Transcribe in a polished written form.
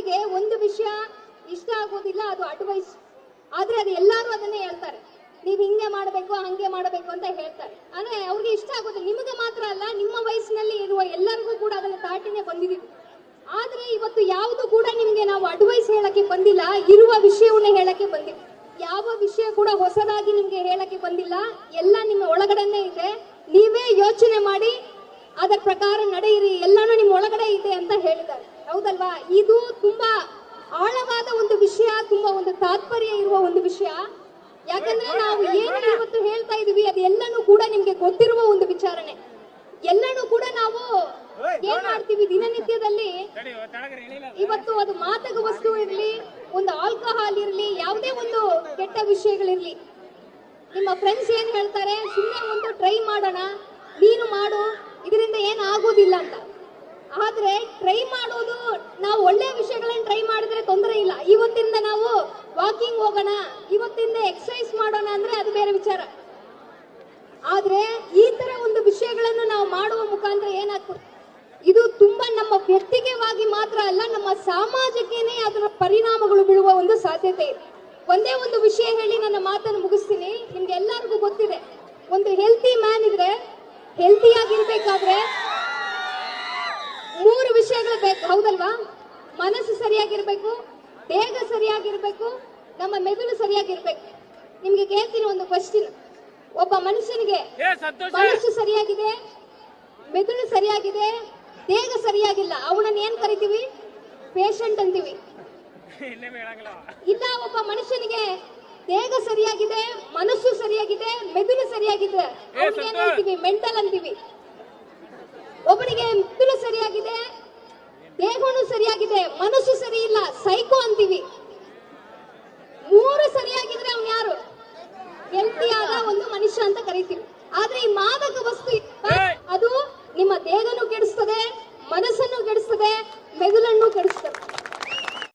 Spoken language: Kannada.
ಕೆಲವರಿಗೆ ಒಂದು ವಿಷಯ ಇಷ್ಟ ಆಗೋದಿಲ್ಲ, ಅದು ಅಡ್ವೈಸ್. ಆದ್ರೆ ಅದು ಎಲ್ಲರೂ ಅದನ್ನೇ ಹೇಳ್ತಾರೆ, ನೀವ್ ಹಿಂಗೆ ಮಾಡಬೇಕು ಹಂಗೆ ಮಾಡಬೇಕು ಅಂತ ಹೇಳ್ತಾರೆ. ಅಂದ್ರೆ ಅವ್ರಿಗೆ ಇಷ್ಟ ಆಗೋದಿಲ್ಲ. ನಿಮಗೆ ಮಾತ್ರ ಅಲ್ಲ, ನಿಮ್ಮ ವಯಸ್ಸಿನಲ್ಲಿ ಇರುವ ಎಲ್ಲರಿಗೂ ಕೂಡ ಅದನ್ನ ದಾಟಿನೇ ಬಂದಿದ್ದೀವಿ. ಆದ್ರೆ ಇವತ್ತು ಯಾವುದು ಕೂಡ ನಿಮ್ಗೆ ನಾವು ಅಡ್ವೈಸ್ ಹೇಳಕ್ಕೆ ಬಂದಿಲ್ಲ, ಇರುವ ವಿಷಯವನ್ನ ಹೇಳಕ್ಕೆ ಬಂದಿವಿ. ಯಾವ ವಿಷಯ ಕೂಡ ಹೊಸದಾಗಿ ನಿಮ್ಗೆ ಹೇಳಕ್ಕೆ ಬಂದಿಲ್ಲ, ಎಲ್ಲ ನಿಮ್ಮ ಒಳಗಡೆನೆ ಇದೆ. ನೀವೇ ಯೋಚನೆ ಮಾಡಿ ಅದರ ಪ್ರಕಾರ ನಡೆಯಿರಿ, ಎಲ್ಲಾನು ನಿಮ್ಮ ಒಳಗಡೆ ಇದೆ ಅಂತ ಹೇಳಿದ್ದಾರೆ. ಹೌದಲ್ವಾ? ಇದು ತುಂಬಾ ಆಳವಾದ ಒಂದು ವಿಷಯ, ತುಂಬಾ ಒಂದು ತಾತ್ಪರ್ಯ ಇರುವ ಒಂದು ವಿಷಯ. ಯಾಕಂದ್ರೆ ನಾವು ಏನು ಇವತ್ತು ಹೇಳ್ತಾ ಇದೀವಿ ಅದೆಲ್ಲನೂ ಕೂಡ ನಿಮ್ಗೆ ಗೊತ್ತಿರುವ ಒಂದು ವಿಚಾರಣೆ. ಎಲ್ಲನೂ ಕೂಡ ನಾವು ಏನ್ ಮಾಡ್ತೀವಿ ದಿನನಿತ್ಯದಲ್ಲಿ, ಇವತ್ತು ಅದು ಮಾದಕ ವಸ್ತು ಇರ್ಲಿ, ಒಂದು ಆಲ್ಕೋಹಾಲ್ ಇರ್ಲಿ, ಯಾವುದೇ ಒಂದು ಕೆಟ್ಟ ವಿಷಯಗಳಿರ್ಲಿ, ನಿಮ್ಮ ಫ್ರೆಂಡ್ಸ್ ಏನ್ ಹೇಳ್ತಾರೆ, ಸುಮ್ಮನೆ ಒಂದು ಟ್ರೈ ಮಾಡೋಣ, ನೀನು ಮಾಡು, ಇದರಿಂದ ಏನು ಆಗೋದಿಲ್ಲ ಅಂತ. ಆದ್ರೆ ಟ್ರೈ ಮಾಡೋದು, ನಾವು ಒಳ್ಳೆ ವಿಷಯಗಳನ್ನ ಟ್ರೈ ಮಾಡಿದ್ರೆ ತೊಂದರೆ ಇಲ್ಲ. ಇವತ್ತಿಂದ ನಾವು ವಾಕಿಂಗ್ ಹೋಗೋಣ, ಇವತ್ತಿಂದ ಎಕ್ಸರ್ಸೈಸ್ ಮಾಡೋಣ ಅಂದ್ರೆ ಅದು ಬೇರೆ ವಿಚಾರ. ಆದ್ರೆ ಈ ತರ ಒಂದು ವಿಷಯಗಳನ್ನು ನಾವು ಮಾಡುವ ಮುಖಾಂತರ ಏನಾಗ್ತದೆ, ಇದು ತುಂಬಾ ನಮ್ಮ ವ್ಯಕ್ತಿಗತವಾಗಿ ಮಾತ್ರ ಅಲ್ಲ, ನಮ್ಮ ಸಮಾಜಕ್ಕೇನೆ ಅದರ ಪರಿಣಾಮಗಳು ಬೀಳುವ ಒಂದು ಸಾಧ್ಯತೆ ಇದೆ. ಒಂದೇ ಒಂದು ವಿಷಯ ಹೇಳಿ ನನ್ನ ಮಾತನ್ನು ಮುಗಿಸ್ತೀನಿ. ನಿಮ್ಗೆ ಎಲ್ಲರಿಗೂ ಗೊತ್ತಿದೆ, ಒಂದು ಹೆಲ್ತಿ ಮ್ಯಾನ್ ಇದ್ರೆ, ಹೆಲ್ತಿ ಆಗಿರ್ಬೇಕಾದ್ರೆ 3 ವಿಷಯಗಳು ಬೇಕು. ಹೌದಲ್ವಾ? ಮನಸ್ಸು ಸರಿಯಾಗಿರ್ಬೇಕು, ದೇಹ ಸರಿಯಾಗಿರ್ಬೇಕು, ನಮ್ಮ ಮೆದುಳು ಸರಿಯಾಗಿರ್ಬೇಕು. ನಿಮ್ಗೆ ಕೇಳ್ತೀನಿ ಒಂದು ಕ್ವಶನ್. ಒಬ್ಬ ಮನುಷ್ಯನಿಗೆ ಮನಸ್ಸು ಸರಿಯಾಗಿದೆ, ಮೆದುಳು ಸರಿಯಾಗಿದೆ, ದೇಹ ಸರಿಯಾಗಿಲ್ಲ, ಅವನನ್ನ ಏನ್ ಕರಿತೀವಿ? ಪೇಷಂಟ್ ಅಂತೀವಿ. ಇಲ್ಲ, ಒಬ್ಬ ಮನುಷ್ಯನಿಗೆ ದೇಹ ಸರಿಯಾಗಿದೆ, ಮನಸ್ಸು ಸರಿಯಾಗಿದೆ, ಮೆದುಳು ಸರಿಯಾಗಿದೆ, ಅವನಿಗೆ ಏನ್ ಹೇಳ್ತೀವಿ? ಮೆಂಟಲ್ ಅಂತೀವಿ. ಒಬ್ಬನಿಗೆ ಮೆದುಳು ಸರಿಯಾಗಿದೆ, ದೇಹನು ಸರಿಯಾಗಿದೆ, ಮನಸ್ಸು ಸರಿ ಇಲ್ಲ, ಸೈಕೋ ಅಂತೀವಿ. 3 ಸರಿಯಾಗಿದ್ರೆ ಅವನು ಯಾರು? ಹೆಲ್ತಿಯಾದ ಒಂದು ಮನುಷ್ಯ ಅಂತ ಕರಿತೀವಿ. ಆದ್ರೆ ಈ ಮಾದಕ ವಸ್ತು ಅದು ನಿಮ್ಮ ದೇಹನೂ ಕೆಡಿಸ್ತದೆ, ಮನಸ್ಸನ್ನು ಕೆಡಿಸ್ತದೆ,